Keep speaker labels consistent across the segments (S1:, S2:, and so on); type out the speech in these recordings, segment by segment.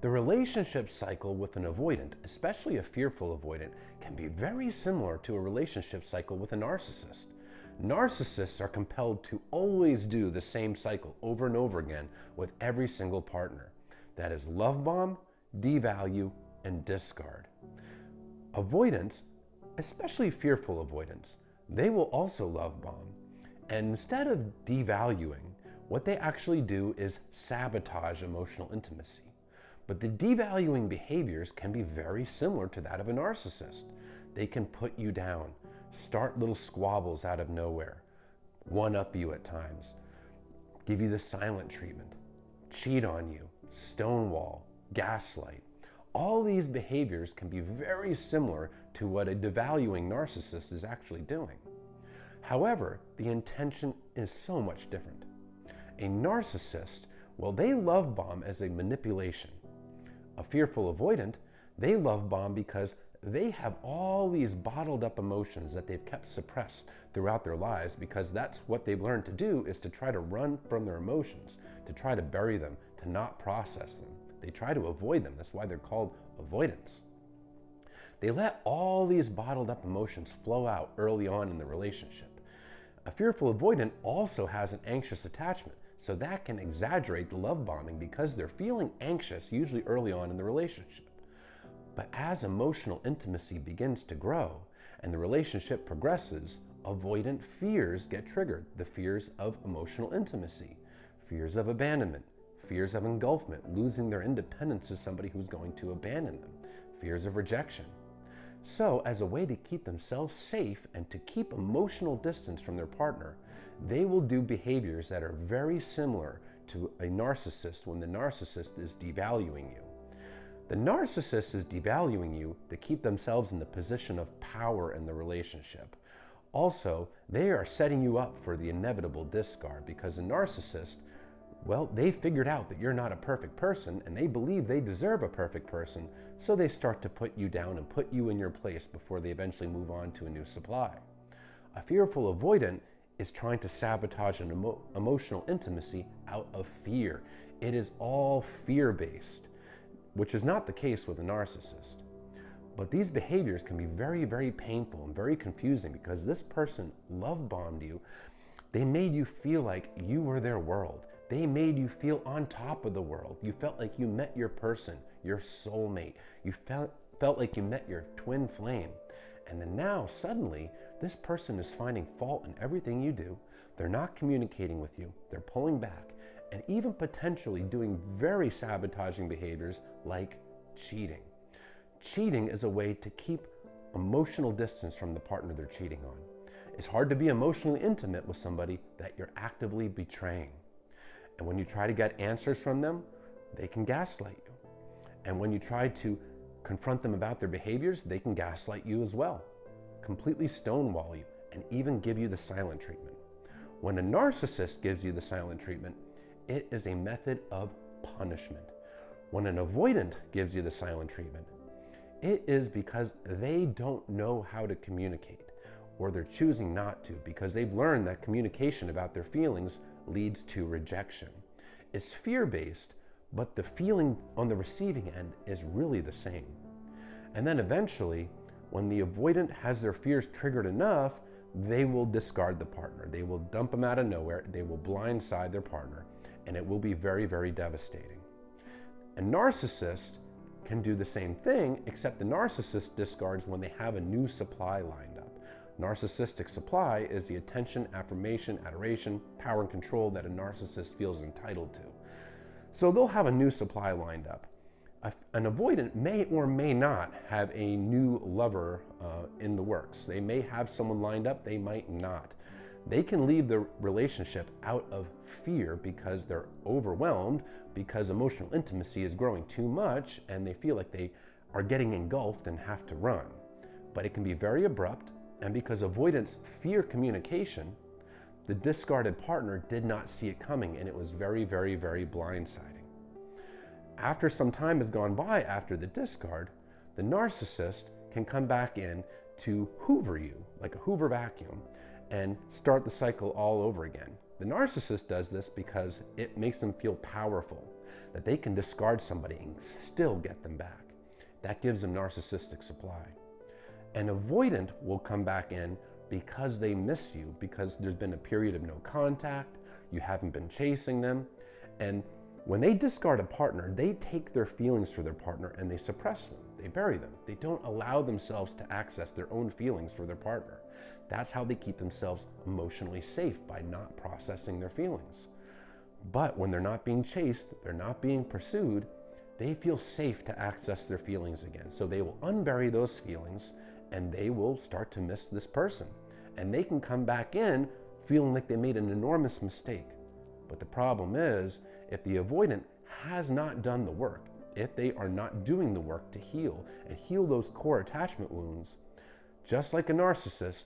S1: The relationship cycle with an avoidant, especially a fearful avoidant, can be very similar to a relationship cycle with a narcissist. Narcissists are compelled to always do the same cycle over and over again with every single partner. That is love bomb, devalue, and discard. Avoidants, especially fearful avoidants, they will also love bomb. And instead of devaluing, what they actually do is sabotage emotional intimacy. But the devaluing behaviors can be very similar to that of a narcissist. They can put you down, start little squabbles out of nowhere, one-up you at times, give you the silent treatment, cheat on you, stonewall, gaslight. All these behaviors can be very similar to what a devaluing narcissist is actually doing. However, the intention is so much different. A narcissist, well, they love bomb as a manipulation. A fearful avoidant, they love bomb because they have all these bottled up emotions that they've kept suppressed throughout their lives, because that's what they've learned to do, is to try to run from their emotions, to try to bury them, to not process them. They try to avoid them. That's why they're called avoidants. They let all these bottled up emotions flow out early on in the relationship. A fearful avoidant also has an anxious attachment, so that can exaggerate the love bombing because they're feeling anxious usually early on in the relationship. But as emotional intimacy begins to grow and the relationship progresses, avoidant fears get triggered. The fears of emotional intimacy, fears of abandonment, fears of engulfment, losing their independence to somebody who's going to abandon them, fears of rejection. So, as a way to keep themselves safe and to keep emotional distance from their partner, they will do behaviors that are very similar to a narcissist when the narcissist is devaluing you. The narcissist is devaluing you to keep themselves in the position of power in the relationship. Also, they are setting you up for the inevitable discard, because a narcissist, well, they figured out that you're not a perfect person and they believe they deserve a perfect person, so they start to put you down and put you in your place before they eventually move on to a new supply. A fearful avoidant is trying to sabotage an emotional intimacy out of fear. It is all fear-based, which is not the case with a narcissist. But these behaviors can be very, very painful and very confusing, because this person love bombed you. They made you feel like you were their world. They made you feel on top of the world. You felt like you met your person, your soulmate. You felt like you met your twin flame. And then now, suddenly, this person is finding fault in everything you do. They're not communicating with you. They're pulling back, and even potentially doing very sabotaging behaviors like cheating. Cheating is a way to keep emotional distance from the partner they're cheating on. It's hard to be emotionally intimate with somebody that you're actively betraying. And when you try to get answers from them, they can gaslight you. And when you try to confront them about their behaviors, they can gaslight you as well, completely stonewall you, and even give you the silent treatment. When a narcissist gives you the silent treatment, it is a method of punishment. When an avoidant gives you the silent treatment, it is because they don't know how to communicate, or they're choosing not to because they've learned that communication about their feelings leads to rejection. It's fear-based, but the feeling on the receiving end is really the same. And then eventually, when the avoidant has their fears triggered enough, they will discard the partner. They will dump them out of nowhere. They will blindside their partner, and it will be very, very devastating. A narcissist can do the same thing, except the narcissist discards when they have a new supply lined up. Narcissistic supply is the attention, affirmation, adoration, power, and control that a narcissist feels entitled to. So they'll have a new supply lined up. An avoidant may or may not have a new lover in the works. They may have someone lined up, they might not. They can leave the relationship out of fear because they're overwhelmed, because emotional intimacy is growing too much and they feel like they are getting engulfed and have to run. But it can be very abrupt, and because avoidants fear communication, the discarded partner did not see it coming, and it was very, very, very blindsiding. After some time has gone by after the discard, the narcissist can come back in to hoover you, like a Hoover vacuum, and start the cycle all over again. The narcissist does this because it makes them feel powerful. that they can discard somebody and still get them back. That gives them narcissistic supply. An avoidant will come back in because they miss you, because there's been a period of no contact, you haven't been chasing them, and when they discard a partner, they take their feelings for their partner and they suppress them, they bury them. They don't allow themselves to access their own feelings for their partner. That's how they keep themselves emotionally safe, by not processing their feelings. But when they're not being chased, they're not being pursued, they feel safe to access their feelings again. So they will unbury those feelings and they will start to miss this person. And they can come back in feeling like they made an enormous mistake. But the problem is, if the avoidant has not done the work, if they are not doing the work to heal and heal those core attachment wounds, just like a narcissist,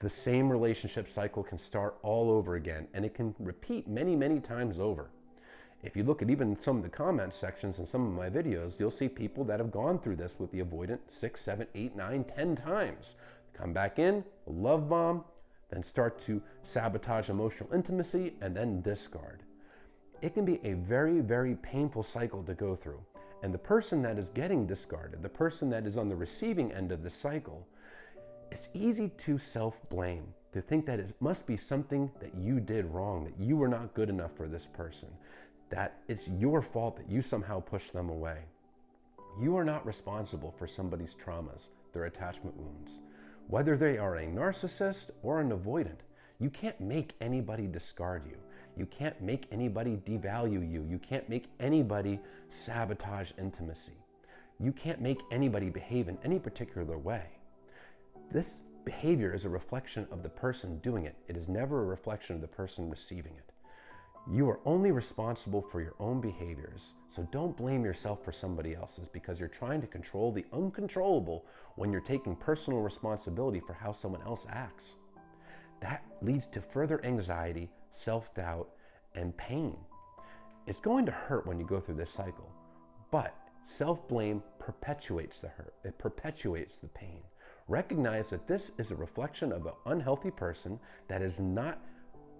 S1: the same relationship cycle can start all over again, and it can repeat many, many times over. If you look at even some of the comment sections in some of my videos, you'll see people that have gone through this with the avoidant 6, 7, 8, 9, 10 times. Come back in, love bomb, then start to sabotage emotional intimacy, and then discard. It can be a very, very painful cycle to go through. And the person that is getting discarded, the person that is on the receiving end of the cycle, it's easy to self-blame, to think that it must be something that you did wrong, that you were not good enough for this person, that it's your fault that you somehow pushed them away. You are not responsible for somebody's traumas, their attachment wounds. Whether they are a narcissist or an avoidant, you can't make anybody discard you. You can't make anybody devalue you. You can't make anybody sabotage intimacy. You can't make anybody behave in any particular way. This behavior is a reflection of the person doing it. It is never a reflection of the person receiving it. You are only responsible for your own behaviors, so don't blame yourself for somebody else's, because you're trying to control the uncontrollable when you're taking personal responsibility for how someone else acts. That leads to further anxiety, self-doubt, and pain. It's going to hurt when you go through this cycle, but self-blame perpetuates the hurt. It perpetuates the pain. Recognize that this is a reflection of an unhealthy person that is not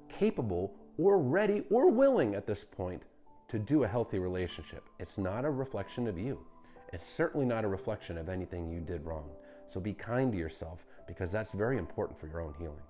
S1: capable or ready or willing at this point to do a healthy relationship. It's not a reflection of you. It's certainly not a reflection of anything you did wrong. So be kind to yourself, because that's very important for your own healing.